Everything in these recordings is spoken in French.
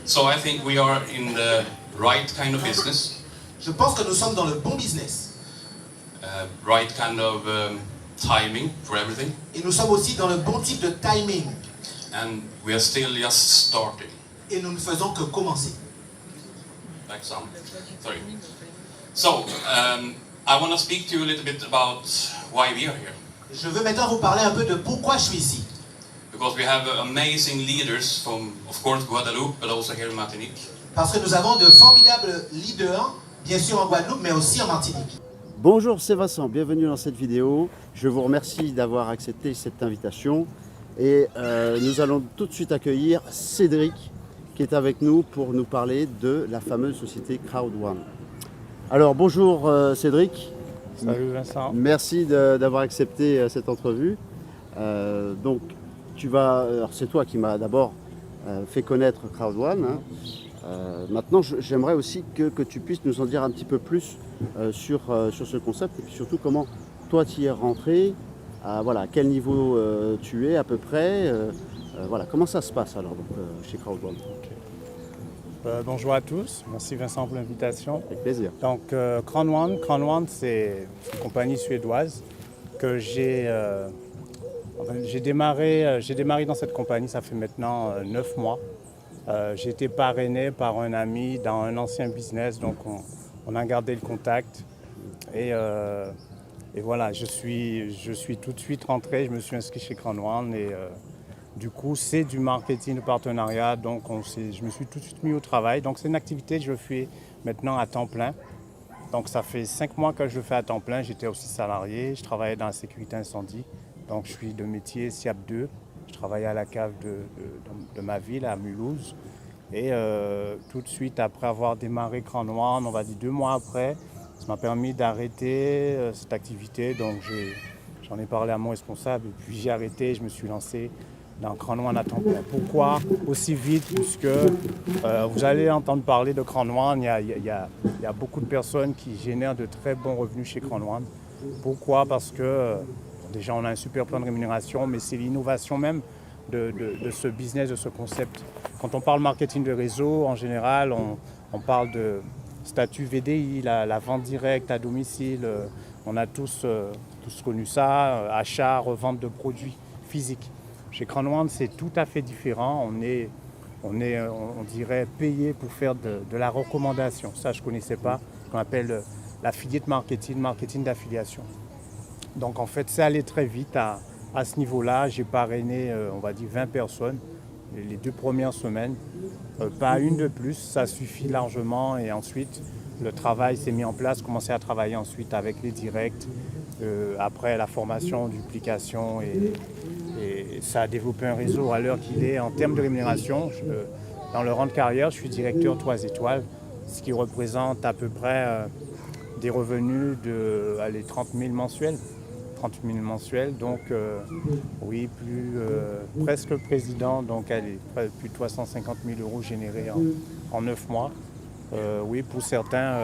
So I think we are in the right kind of business. Je pense que nous sommes dans le bon business. Right kind of timing for everything. Et nous sommes aussi dans le bon type de timing. And we are still just starting. Et nous ne faisons que commencer. Like some. Sorry. So, I want to speak to you a little bit about why we are here. Je veux maintenant vous parler un peu de pourquoi je suis ici. Because we have amazing leaders from, of course, Guadeloupe, but also here in Martinique. Parce que nous avons de formidables leaders, bien sûr en Guadeloupe, mais aussi en Martinique. Bonjour, c'est Vincent, bienvenue dans cette vidéo. Je vous remercie d'avoir accepté cette invitation. Et nous allons tout de suite accueillir Cédric, qui est avec nous pour nous parler de la fameuse société Crowd1. Alors bonjour Cédric. Salut Vincent. Merci d'avoir accepté cette entrevue. Donc c'est toi qui m'as d'abord fait connaître Crowd1. Maintenant, j'aimerais aussi que tu puisses nous en dire un petit peu plus sur ce concept et puis surtout comment toi tu y es rentré, à quel niveau tu es à peu près, comment ça se passe alors chez Crowd1. Okay. Bonjour à tous, merci Vincent pour l'invitation. Avec plaisir. Donc Crowd1, c'est une compagnie suédoise que j'ai démarré dans cette compagnie, ça fait maintenant 9 mois. J'ai été parrainé par un ami dans un ancien business, donc on a gardé le contact. Et voilà, je suis tout de suite rentré, je me suis inscrit chez Crowd1 et du coup c'est du marketing de partenariat, donc je me suis tout de suite mis au travail. Donc c'est une activité que je fais maintenant à temps plein. Donc ça fait 5 mois que je le fais à temps plein, j'étais aussi salarié, je travaillais dans la sécurité incendie. Donc je suis de métier SIAP 2, je travaillais à la cave de ma ville, à Mulhouse. Et tout de suite après avoir démarré Crowd1, on va dire 2 mois après, ça m'a permis d'arrêter cette activité. Donc j'en ai parlé à mon responsable et puis j'ai arrêté, je me suis lancé dans Crowd1 à temps plein. Pourquoi aussi vite? Puisque vous allez entendre parler de Crowd1, il y a beaucoup de personnes qui génèrent de très bons revenus chez Crowd1. Pourquoi? Parce que déjà, on a un super plan de rémunération, mais c'est l'innovation même de ce business, de ce concept. Quand on parle marketing de réseau, en général, on parle de statut VDI, la vente directe à domicile. On a tous connu ça, achat, revente de produits physiques. Chez Crowd1, c'est tout à fait différent. On dirait, payé pour faire de la recommandation. Ça, je ne connaissais pas, qu'on appelle l'affiliate marketing d'affiliation. Donc en fait, c'est allé très vite à ce niveau-là. J'ai parrainé, on va dire, 20 personnes les 2 premières semaines. Pas une de plus, ça suffit largement. Et ensuite, le travail s'est mis en place, commencé à travailler ensuite avec les directs. Après la formation, duplication, et ça a développé un réseau à l'heure qu'il est. En termes de rémunération, dans le rang de carrière, je suis directeur 3 étoiles, ce qui représente à peu près des revenus de 30 000 mensuels. 30 000 mensuels, donc oui, presque président, donc plus de 350 000 € générés en 9 mois. Oui, pour certains,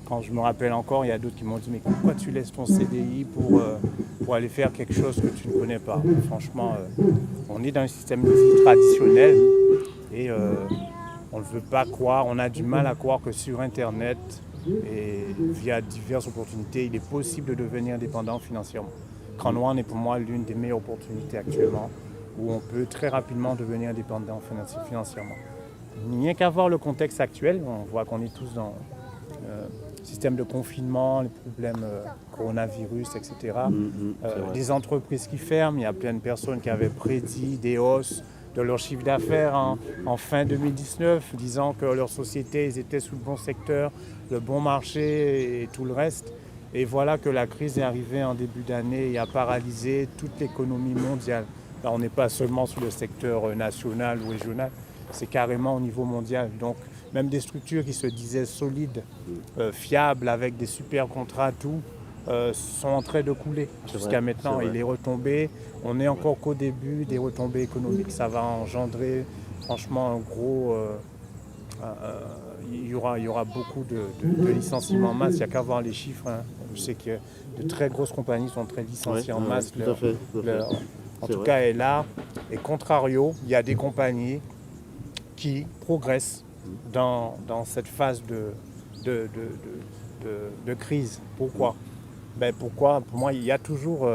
quand je me rappelle encore, il y a d'autres qui m'ont dit « Mais pourquoi tu laisses ton CDI pour aller faire quelque chose que tu ne connais pas ?» Franchement, on est dans un système de vie traditionnel et on ne veut pas croire, on a du mal à croire que sur Internet, et via diverses opportunités, il est possible de devenir indépendant financièrement. Crowd1 est pour moi l'une des meilleures opportunités actuellement où on peut très rapidement devenir indépendant financièrement. Rien qu'à voir le contexte actuel, on voit qu'on est tous dans le système de confinement, les problèmes coronavirus, etc. Des entreprises qui ferment, il y a plein de personnes qui avaient prédit des hausses de leur chiffre d'affaires en fin 2019, disant que leur société, ils étaient sous le bon secteur, le bon marché et tout le reste. Et voilà que la crise est arrivée en début d'année et a paralysé toute l'économie mondiale. Là, on n'est pas seulement sur le secteur national ou régional, c'est carrément au niveau mondial. Donc même des structures qui se disaient solides, fiables, avec des super contrats, tout, sont en train de couler jusqu'à maintenant. Et les retombées, on n'est encore qu'au début des retombées économiques. Ça va engendrer franchement un gros... il y aura beaucoup de licenciements en masse. Il n'y a qu'à voir les chiffres. Hein. Je sais que de très grosses compagnies sont très licenciées en masse. En tout cas, et là, et contrario, il y a des compagnies qui progresse dans cette phase de crise. Pourquoi? Pourquoi? Pour moi, il y a toujours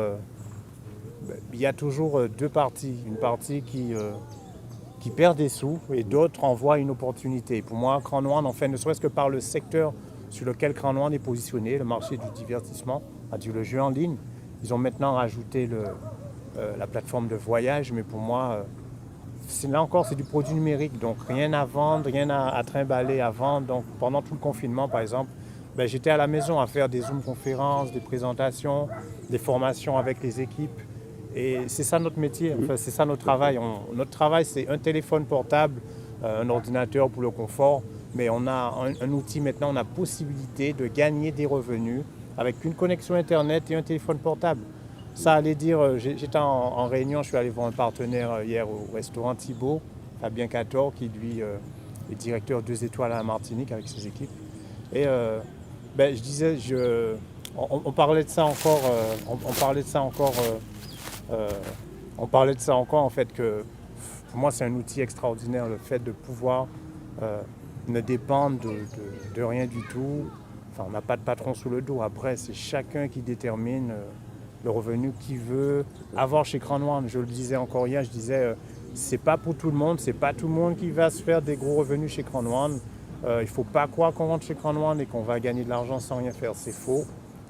deux parties. Une partie qui perd des sous et d'autres en voient une opportunité. Pour moi, Crâne One, en fait, ne serait-ce que par le secteur sur lequel Crâne One est positionné, le marché du divertissement, c'est-à-dire le jeu en ligne. Ils ont maintenant rajouté la plateforme de voyage, mais pour moi, là encore, c'est du produit numérique, donc rien à vendre, rien à trimballer à vendre. Donc pendant tout le confinement, par exemple, j'étais à la maison à faire des Zoom conférences, des présentations, des formations avec les équipes. Et c'est ça notre métier, enfin, c'est ça notre travail. Notre travail, c'est un téléphone portable, un ordinateur pour le confort, mais on a un outil maintenant, on a possibilité de gagner des revenus avec une connexion Internet et un téléphone portable. Ça allait dire, j'étais en réunion, je suis allé voir un partenaire hier au restaurant Thibault, Fabien Cator, qui lui est directeur 2 étoiles à la Martinique avec ses équipes. Et je disais, on parlait de ça encore, on parlait de ça encore en fait que pour moi c'est un outil extraordinaire, le fait de pouvoir ne dépendre de rien du tout. Enfin, on n'a pas de patron sous le dos. Après, c'est chacun qui détermine le revenu qu'il veut avoir chez Crâne One. Je le disais encore hier, je disais, c'est pas pour tout le monde, c'est pas tout le monde qui va se faire des gros revenus chez Crâne One. Il ne faut pas croire qu'on rentre chez Crâne One et qu'on va gagner de l'argent sans rien faire. C'est faux.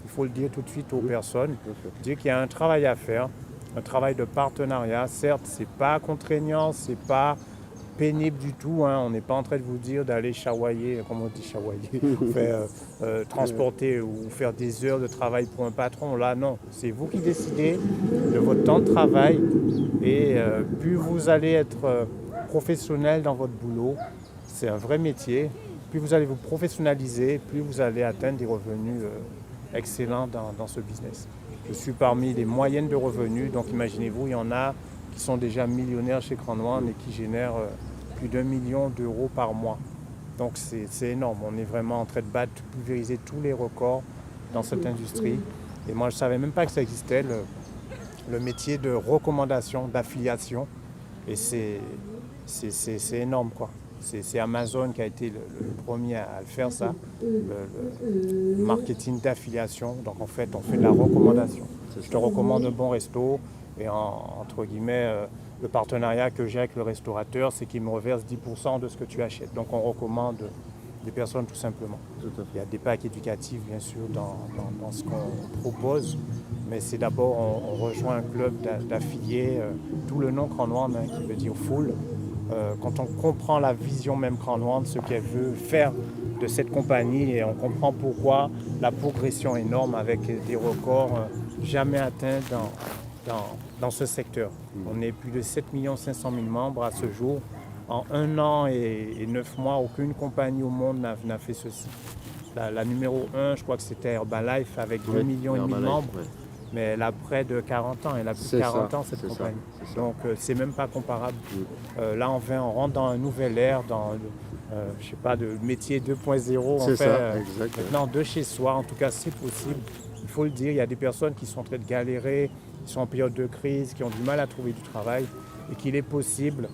Il faut le dire tout de suite aux personnes. Dire qu'il y a un travail à faire, un travail de partenariat. Certes, c'est pas contraignant, c'est pas pénible du tout, hein. On n'est pas en train de vous dire d'aller chawailler, comment on dit chawailler, transporter ou faire des heures de travail pour un patron. Là, non. C'est vous qui décidez de votre temps de travail et plus vous allez être professionnel dans votre boulot, c'est un vrai métier, plus vous allez vous professionnaliser, plus vous allez atteindre des revenus excellents dans ce business. Je suis parmi les moyennes de revenus, donc imaginez-vous, il y en a qui sont déjà millionnaires chez Crâne One et qui génèrent plus d'1 million d'euros par mois. Donc c'est énorme, on est vraiment en train de pulvériser tous les records dans cette industrie. Et moi je ne savais même pas que ça existait, le métier de recommandation, d'affiliation. Et c'est énorme quoi. C'est Amazon qui a été le premier à le faire ça, le marketing d'affiliation. Donc en fait on fait de la recommandation. Je te recommande un bon resto. Et entre guillemets, le partenariat que j'ai avec le restaurateur, c'est qu'il me reverse 10% de ce que tu achètes. Donc on recommande des personnes tout simplement. Il y a des packs éducatifs bien sûr dans ce qu'on propose, mais c'est d'abord on rejoint un club d'affiliés, d'où le nom Crâne One qui veut dire full. Quand on comprend la vision même Crâne One, ce qu'elle veut faire de cette compagnie et on comprend pourquoi la progression énorme avec des records jamais atteints dans ce secteur. On est plus de 7 500 000 membres à ce jour. En 1 an et 9 mois, aucune compagnie au monde n'a fait ceci. La numéro 1, je crois que c'était Herbalife avec 2,5 millions de membres, mais elle a près de 40 ans, elle a plus de 40 ans cette compagnie. Donc c'est même pas comparable. Là on rentre dans un nouvel ère, dans je sais pas, de métier 2.0 maintenant de chez soi, en tout cas c'est possible. Il faut le dire, il y a des personnes qui sont en train de galérer, qui sont en période de crise, qui ont du mal à trouver du travail et qu'il est possible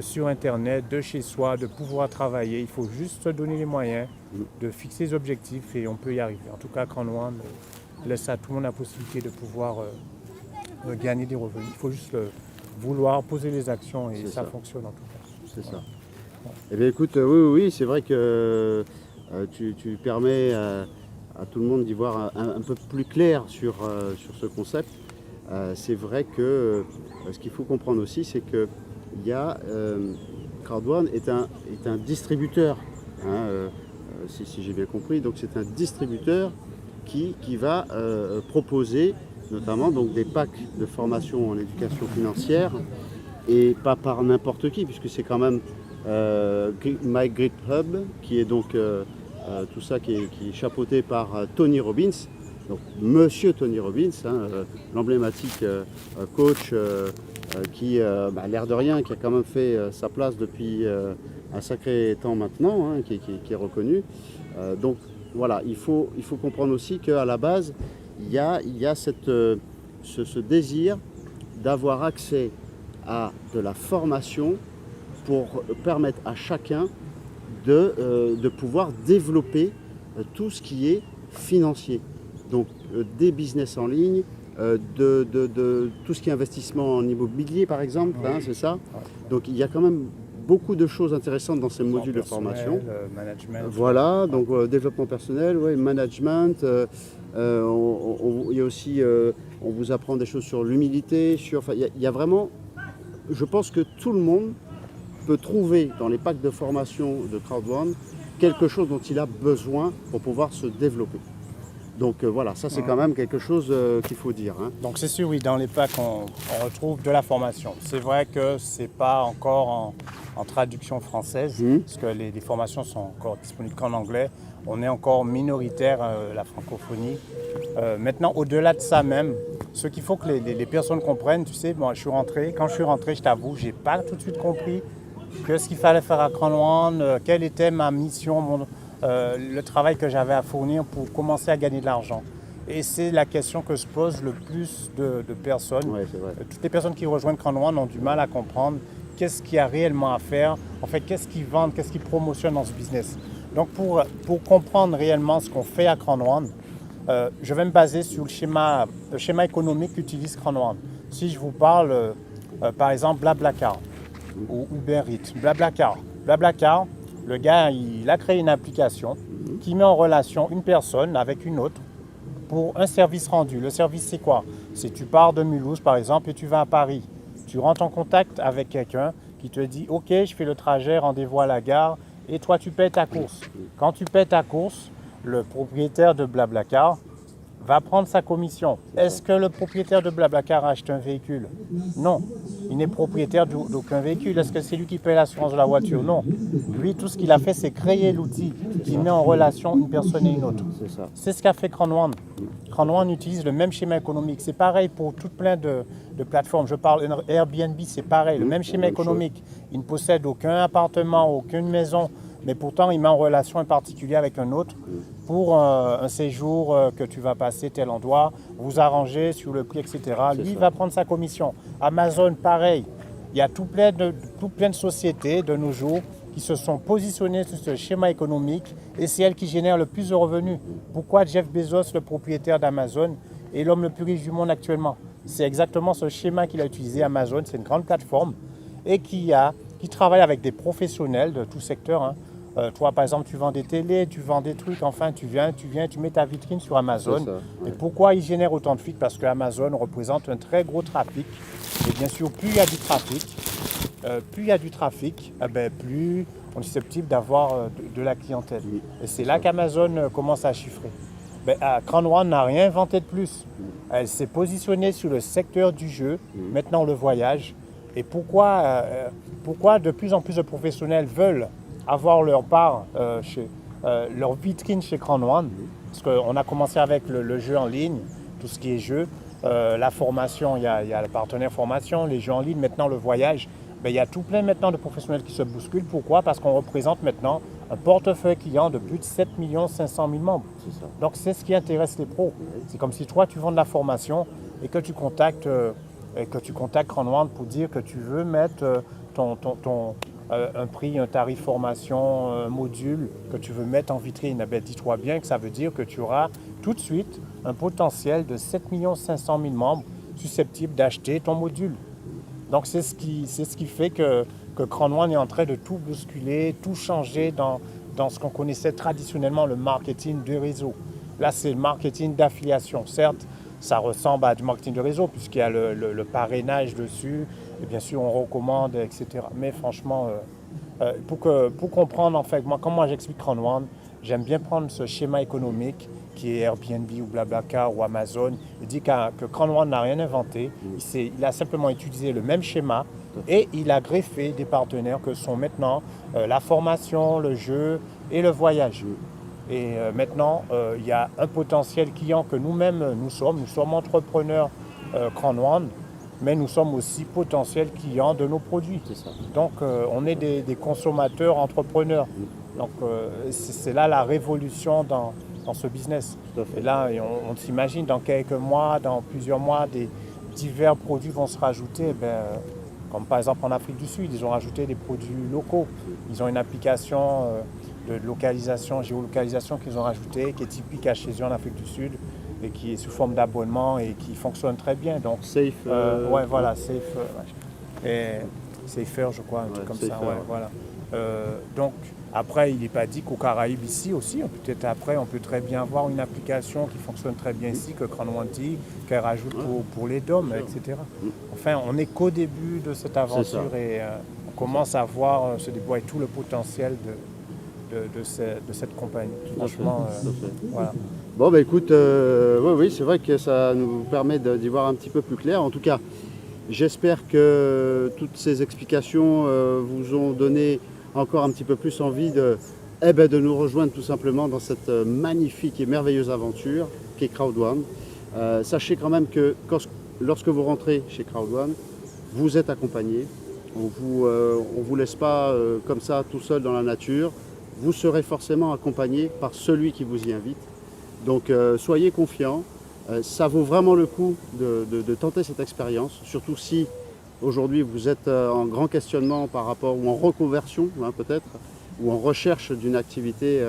sur Internet, de chez soi, de pouvoir travailler. Il faut juste se donner les moyens de fixer des objectifs et on peut y arriver. En tout cas, Crâne One laisse à tout le monde la possibilité de pouvoir gagner des revenus. Il faut juste vouloir poser les actions et ça fonctionne en tout cas. C'est ça. Ouais. Eh bien écoute, oui, c'est vrai que tu permets à tout le monde d'y voir un peu plus clair sur ce concept. C'est vrai que ce qu'il faut comprendre aussi, c'est que Crâne One est un distributeur, si j'ai bien compris. Donc c'est un distributeur qui va proposer notamment donc, des packs de formation en éducation financière et pas par n'importe qui, puisque c'est quand même My Great Hub qui est donc tout ça qui est chapeauté par Tony Robbins. Donc, Monsieur Tony Robbins, l'emblématique coach qui, l'air de rien, qui a quand même fait sa place depuis un sacré temps maintenant, qui est reconnu. Donc voilà, il faut comprendre aussi qu'à la base, il y a ce désir d'avoir accès à de la formation pour permettre à chacun de pouvoir développer tout ce qui est financier. Donc des business en ligne, de tout ce qui est investissement en immobilier par exemple, Oui. c'est ça. Donc il y a quand même beaucoup de choses intéressantes dans ces modules de formation. Management. Voilà, donc développement personnel, ouais, management. Il y a aussi, on vous apprend des choses sur l'humilité, il y a vraiment, je pense que tout le monde peut trouver dans les packs de formation de Crowd1 quelque chose dont il a besoin pour pouvoir se développer. Donc voilà, ça c'est quand même quelque chose qu'il faut dire. Hein. Donc c'est sûr, oui, dans les packs, on retrouve de la formation. C'est vrai que ce n'est pas encore en traduction française, parce que les formations sont encore disponibles qu'en anglais. On est encore minoritaire, la francophonie. Maintenant, au-delà de ça même, ce qu'il faut que les personnes comprennent, tu sais, moi, quand je suis rentré, je t'avoue, je n'ai pas tout de suite compris ce qu'il fallait faire à Crowd1, quelle était ma mission, le travail que j'avais à fournir pour commencer à gagner de l'argent. Et c'est la question que se posent le plus de personnes. Ouais, c'est vrai. Toutes les personnes qui rejoignent Crowd1 ont du mal à comprendre qu'est-ce qu'il y a réellement à faire, en fait, qu'est-ce qu'ils vendent, qu'est-ce qu'ils promotionnent dans ce business. Donc pour comprendre réellement ce qu'on fait à Crowd1, je vais me baser sur le schéma économique qu'utilise Crowd1. Si je vous parle, par exemple, BlaBlaCar ou Uber Eats, BlaBlaCar, le gars, il a créé une application qui met en relation une personne avec une autre pour un service rendu. Le service, c'est quoi? C'est tu pars de Mulhouse, par exemple, et tu vas à Paris. Tu rentres en contact avec quelqu'un qui te dit « Ok, je fais le trajet, rendez-vous à la gare, et toi, tu paies ta course. » Quand tu paies ta course, le propriétaire de BlaBlaCar va prendre sa commission. Est-ce que le propriétaire de BlaBlaCar a acheté un véhicule? Non. Il n'est propriétaire d'aucun véhicule. Est-ce que c'est lui qui paie l'assurance de la voiture? Non. Lui, tout ce qu'il a fait, c'est créer l'outil qui met en relation une personne et une autre. C'est ça. C'est ce qu'a fait Crowd1. Crowd1 utilise le même schéma économique. C'est pareil pour tout plein de plateformes. Je parle Airbnb, c'est pareil. Le même schéma économique. Il ne possède aucun appartement, aucune maison, mais pourtant, il met en relation un particulier avec un autre pour un séjour que tu vas passer tel endroit, vous arranger sur le prix, etc. Lui, il va prendre sa commission. Amazon, pareil. Il y a tout plein de sociétés de nos jours qui se sont positionnées sur ce schéma économique et c'est elles qui génèrent le plus de revenus. Pourquoi Jeff Bezos, le propriétaire d'Amazon, est l'homme le plus riche du monde actuellement? C'est exactement ce schéma qu'il a utilisé. Amazon, c'est une grande plateforme et qui travaille avec des professionnels de tout secteur. Hein. Toi, par exemple, tu vends des télés, tu vends des trucs, enfin, tu viens, tu mets ta vitrine sur Amazon. C'est ça, ouais. Et pourquoi il génère autant de fuites? Parce que Amazon représente un très gros trafic. Et bien sûr, plus il y a du trafic, plus on est susceptible d'avoir de la clientèle. Et c'est là qu'Amazon commence à chiffrer. Crowd1 n'a rien inventé de plus. Elle s'est positionnée sur le secteur du jeu, maintenant le voyage. Et pourquoi de plus en plus de professionnels veulent avoir leur part, leur vitrine chez Crowd1? Parce qu'on a commencé avec le jeu en ligne, tout ce qui est jeu, la formation, il y a le partenaire formation, les jeux en ligne, maintenant le voyage. Il y a tout plein maintenant de professionnels qui se bousculent. Pourquoi? Parce qu'on représente maintenant un portefeuille client de plus de 7 500 000 membres. Donc c'est ce qui intéresse les pros. C'est comme si toi tu vends de la formation et que tu contactes Crowd1 pour dire que tu veux mettre un prix, un tarif formation, un module que tu veux mettre en vitrine. Dis-toi bien que ça veut dire que tu auras tout de suite un potentiel de 7 500 000 membres susceptibles d'acheter ton module. Donc c'est ce qui fait que Crowd1 est en train de tout bousculer, tout changer dans ce qu'on connaissait traditionnellement, le marketing de réseau. Là, c'est le marketing d'affiliation. Certes, ça ressemble à du marketing de réseau puisqu'il y a le parrainage dessus. Et bien sûr, on recommande, etc. Mais franchement, pour comprendre, en fait, moi j'explique Crowd1, j'aime bien prendre ce schéma économique qui est Airbnb ou BlaBlaCar ou Amazon. Il dit que Crowd1 n'a rien inventé. Il a simplement utilisé le même schéma et il a greffé des partenaires que sont maintenant la formation, le jeu et le voyage. Et maintenant, il y a un potentiel client que nous-mêmes, nous sommes entrepreneurs Crowd1, mais nous sommes aussi potentiels clients de nos produits. C'est ça. Donc, on est des consommateurs entrepreneurs. Donc, c'est là la révolution dans ce business. Tout à fait. Et là, on s'imagine, dans quelques mois, dans plusieurs mois, divers produits vont se rajouter. Comme par exemple en Afrique du Sud, ils ont rajouté des produits locaux. Ils ont une application de localisation, géolocalisation qu'ils ont rajoutée, qui est typique à chez eux en Afrique du Sud et qui est sous forme d'abonnement et qui fonctionne très bien. Donc, Safe. ouais, voilà, Safe. Et Safer, je crois, un truc comme Safer, ça. Ouais, ouais. voilà. Donc, après, il n'est pas dit qu'aux Caraïbes, ici aussi, peut-être après, on peut très bien avoir une application qui fonctionne très bien ici, que Crown-Wanty, qu'elle rajoute pour les DOM, etc. Enfin, on n'est qu'au début de cette aventure et on commence à voir se déployer tout le potentiel de cette compagnie. Franchement, voilà. Bon, bah écoute, oui, c'est vrai que ça nous permet d'y voir un petit peu plus clair. En tout cas, j'espère que toutes ces explications vous ont donné encore un petit peu plus envie de nous rejoindre tout simplement dans cette magnifique et merveilleuse aventure qu'est Crowd1. Sachez quand même que lorsque vous rentrez chez Crowd1, vous êtes accompagné. On vous laisse pas comme ça tout seul dans la nature. Vous serez forcément accompagné par celui qui vous y invite. Donc soyez confiants. Ça vaut vraiment le coup de tenter cette expérience, surtout si aujourd'hui vous êtes en grand questionnement par rapport, ou en reconversion peut-être, ou en recherche d'une activité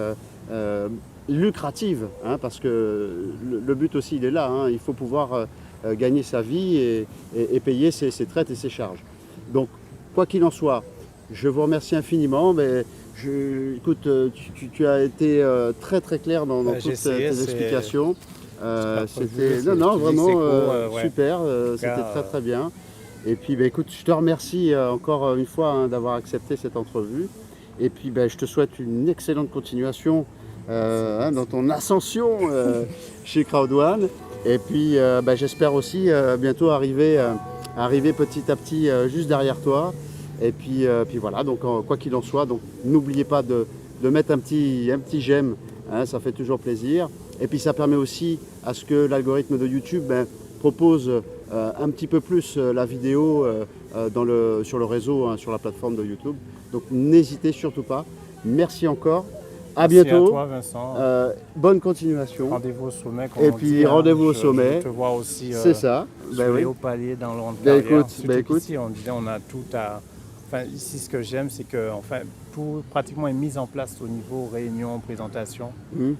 lucrative, parce que le but aussi il est là, il faut pouvoir gagner sa vie et payer ses traites et ses charges. Donc quoi qu'il en soit, je vous remercie infiniment, mais écoute, tu as été très très clair dans toutes tes explications. C'était vraiment super, c'était très très bien. Et puis écoute, je te remercie encore une fois d'avoir accepté cette entrevue. Et puis je te souhaite une excellente continuation dans ton ascension chez Crowd1. Et puis j'espère aussi bientôt arriver petit à petit juste derrière toi. Et puis voilà, donc quoi qu'il en soit, donc n'oubliez pas de mettre un petit j'aime, ça fait toujours plaisir. Et puis ça permet aussi à ce que l'algorithme de YouTube propose un petit peu plus la vidéo sur le réseau, sur la plateforme de YouTube. Donc n'hésitez surtout pas. Merci encore. À bientôt. Merci à toi, Vincent. Bonne continuation. Rendez-vous au sommet. Comme Et on puis dit, rendez-vous au sommet. Je te vois aussi. C'est ça. Sur les hauts paliers dans le rang de carrière. Écoute. Ici, on a tout à. Enfin, ici, ce que j'aime, c'est que tout pratiquement est mis en place au niveau réunion, présentation. Il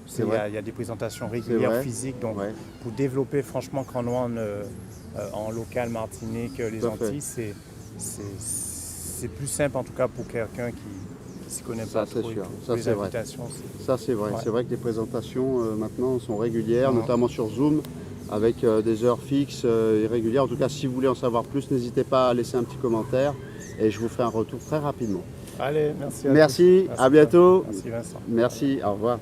y a des présentations régulières physiques. Donc, pour développer franchement Crown1 en local Martinique, les Antilles, c'est plus simple en tout cas pour quelqu'un qui ne s'y connaît pas trop. Ça, c'est vrai. Ça, c'est vrai. C'est vrai que les présentations maintenant sont régulières, notamment sur Zoom, avec des heures fixes et régulières. En tout cas, si vous voulez en savoir plus, n'hésitez pas à laisser un petit commentaire et je vous ferai un retour très rapidement. Allez, merci. Merci, à bientôt. Merci Vincent. Merci, au revoir.